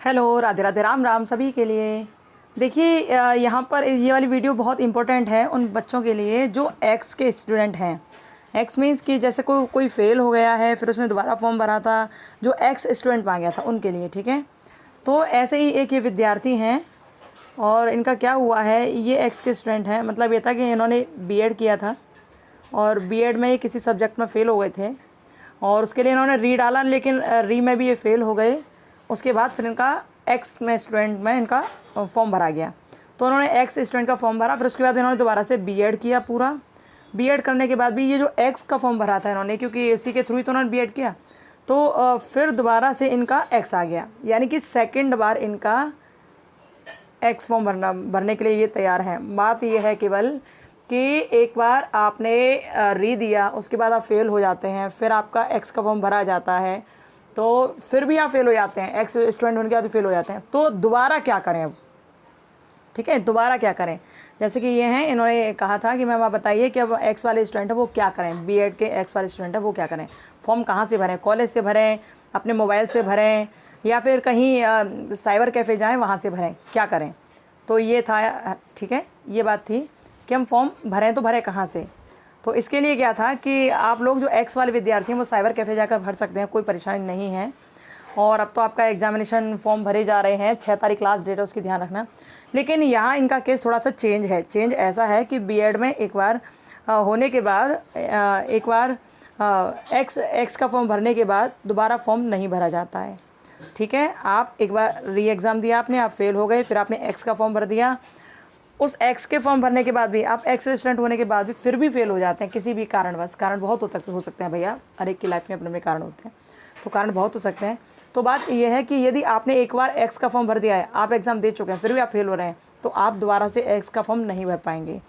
Hello, Radhe Radhe, Ram Ram सभी के लिए। देखिए यहाँ पर ये वाली वीडियो बहुत इंपॉर्टेंट है उन बच्चों के लिए जो एक्स के स्टूडेंट हैं। एक्स मीन्स कि जैसे कोई फेल हो गया है, फिर उसने दोबारा फॉर्म भरा था, जो एक्स स्टूडेंट मांग गया था उनके लिए, ठीक है। तो ऐसे ही एक ये विद्यार्थी हैं और इनका क्या हुआ है, ये एक्स के स्टूडेंट हैं। मतलब ये था कि इन्होंने बीएड किया था और बीएड में किसी सब्जेक्ट में फ़ेल हो गए थे और उसके लिए इन्होंने री डाला, लेकिन री में भी ये फ़ेल हो गए। उसके बाद फिर इनका एक्स में स्टूडेंट में इनका फॉर्म भरा गया। तो उन्होंने एक्स स्टूडेंट का फॉर्म भरा, फिर उसके बाद इन्होंने दोबारा से बीएड किया पूरा। बीएड करने के बाद भी ये जो एक्स का फॉर्म भरा था इन्होंने, क्योंकि इसी के थ्रू ही तो उन्होंने बीएड किया, तो फिर दोबारा से इनका एक्स आ गया। यानी कि सेकंड बार इनका एक्स फॉर्म भरने के लिए ये तैयार हैं। बात ये है केवल कि एक बार आपने री दिया, उसके बाद आप फेल हो जाते हैं, फिर आपका एक्स का फॉर्म भरा जाता है, तो फिर भी आप फेल हो जाते हैं, एक्स स्टूडेंट होने के बाद फेल हो जाते हैं, तो दोबारा क्या करें अब? ठीक है, दोबारा क्या करें? जैसे कि ये हैं, इन्होंने कहा था कि मैम आप बताइए कि अब एक्स वाले स्टूडेंट है वो क्या करें, बीएड के एक्स वाले स्टूडेंट है वो क्या करें, फॉर्म कहाँ से भरें, कॉलेज से भरें, अपने मोबाइल से भरें, या फिर कहीं साइबर कैफ़े जाएँ वहाँ से भरें, क्या करें? तो ये था, ठीक है, ये बात थी कि हम फॉर्म भरें तो भरें कहाँ से। तो इसके लिए क्या था कि आप लोग जो एक्स वाले विद्यार्थी हैं वो साइबर कैफ़े जाकर भर सकते हैं, कोई परेशानी नहीं है। और अब तो आपका एग्जामिनेशन फॉर्म भरे जा रहे हैं, 6 तारीख लास्ट डेट है, उसकी ध्यान रखना। लेकिन यहाँ इनका केस थोड़ा सा चेंज है। चेंज ऐसा है कि बीएड में एक बार होने के बाद एक बार एक्स का फॉर्म भरने के बाद दोबारा फॉर्म नहीं भरा जाता है। ठीक है, आप एक बार री एग्ज़ाम दिया आपने, आप फेल हो गए, फिर आपने एक्स का फॉर्म भर दिया, उस एक्स के फॉर्म भरने के बाद भी आप एक्स स्टूडेंट होने के बाद भी फिर भी फेल हो जाते हैं किसी भी कारणवश। कारण बहुत हो सकते हैं भैया, हर एक की लाइफ में अपने अपने कारण होते हैं, तो कारण बहुत हो सकते हैं। तो बात यह है कि यदि आपने एक बार एक्स का फॉर्म भर दिया है, आप एग्ज़ाम दे चुके हैं, फिर भी आप फेल हो रहे हैं, तो आप दोबारा से एक्स का फॉर्म नहीं भर पाएंगे।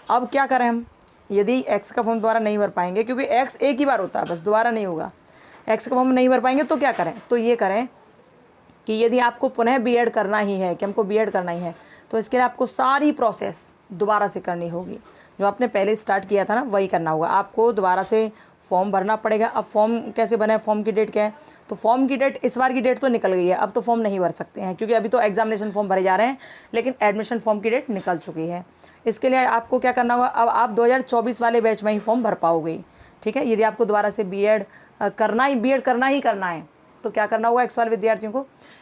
अब क्या करें हम? यदि एक्स का फॉर्म दोबारा नहीं भर पाएंगे, क्योंकि एक्स एक ही बार होता है, बस दोबारा नहीं होगा, एक्स का फॉर्म नहीं भर पाएंगे, तो क्या करें? तो ये करें कि यदि आपको पुनः बीएड करना ही है, कि हमको बीएड करना ही है, तो इसके लिए आपको सारी प्रोसेस दोबारा से करनी होगी। जो आपने पहले स्टार्ट किया था ना, वही करना होगा। आपको दोबारा से फॉर्म भरना पड़ेगा। अब फॉर्म कैसे बने, फॉर्म की डेट क्या है? तो फॉर्म की डेट, इस बार की डेट तो निकल गई है, अब तो फॉर्म नहीं भर सकते हैं, क्योंकि अभी तो एग्जामिनेशन फॉर्म भरे जा रहे हैं, लेकिन एडमिशन फॉर्म की डेट निकल चुकी है। इसके लिए आपको क्या करना होगा, अब आप 2024 वाले बैच में ही फॉर्म भर पाओगे। ठीक है, यदि आपको दोबारा से बीएड करना ही करना है, तो क्या करना होगा एक्स वाले विद्यार्थियों को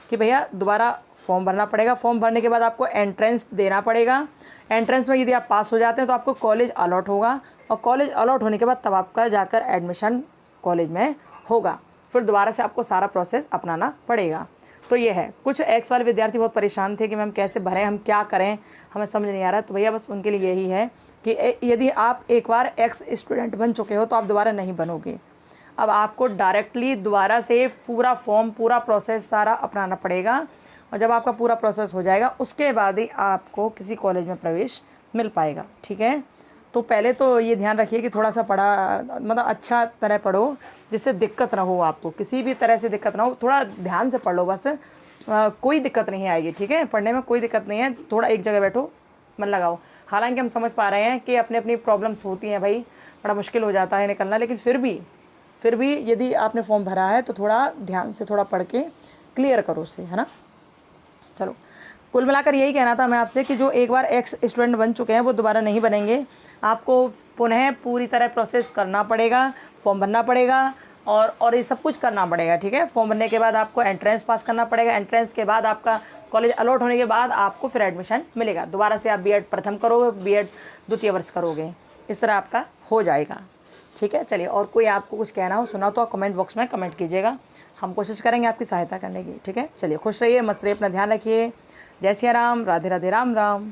कि भैया दोबारा फॉर्म भरना पड़ेगा। फॉर्म भरने के बाद आपको एंट्रेंस देना पड़ेगा। एंट्रेंस में यदि आप पास हो जाते हैं तो आपको कॉलेज अलॉट होगा, और कॉलेज अलॉट होने के बाद तब आपका जाकर एडमिशन कॉलेज में होगा। फिर दोबारा से आपको सारा प्रोसेस अपनाना पड़ेगा। तो ये है, कुछ एक्स वाले विद्यार्थी बहुत परेशान थे कि मैम कैसे भरें, हम क्या करें, हमें समझ नहीं आ रहा। तो भैया बस उनके लिए यही है कि यदि आप एक बार एक्स स्टूडेंट बन चुके हो तो आप दोबारा नहीं बनोगे। अब आपको डायरेक्टली दोबारा से पूरा फॉर्म, पूरा प्रोसेस सारा अपनाना पड़ेगा, और जब आपका पूरा प्रोसेस हो जाएगा उसके बाद ही आपको किसी कॉलेज में प्रवेश मिल पाएगा। ठीक है, तो पहले तो ये ध्यान रखिए कि थोड़ा सा मतलब अच्छा तरह पढ़ो, जिससे दिक्कत ना हो, आपको किसी भी तरह से दिक्कत ना हो। थोड़ा ध्यान से पढ़ लो बस, कोई दिक्कत नहीं आएगी। ठीक है, पढ़ने में कोई दिक्कत नहीं है, थोड़ा एक जगह बैठो, मन लगाओ। हालांकि हम समझ पा रहे हैं कि अपनी अपनी प्रॉब्लम्स होती हैं भाई, बड़ा मुश्किल हो जाता है निकलना, लेकिन फिर भी यदि आपने फॉर्म भरा है तो थोड़ा ध्यान से थोड़ा पढ़ के क्लियर करो उसे, है ना। चलो, कुल मिलाकर यही कहना था मैं आपसे कि जो एक बार एक्स स्टूडेंट बन चुके हैं वो दोबारा नहीं बनेंगे। आपको पुनः पूरी तरह प्रोसेस करना पड़ेगा, फॉर्म भरना पड़ेगा और ये सब कुछ करना पड़ेगा। ठीक है, फॉर्म भरने के बाद आपको एंट्रेंस पास करना पड़ेगा। एंट्रेंस के बाद आपका कॉलेज अलॉट होने के बाद आपको फिर एडमिशन मिलेगा। दोबारा से आप बीएड प्रथम करोगे, बीएड द्वितीय वर्ष करोगे, इस तरह आपका हो जाएगा। ठीक है, चलिए, और कोई आपको कुछ कहना हो, सुना तो आप कमेंट बॉक्स में कमेंट कीजिएगा, हम कोशिश करेंगे आपकी सहायता करने की। ठीक है, चलिए, खुश रहिए, मस्त रहिए, अपना ध्यान रखिए। जय सिया राम, राधे राधे, राम राम।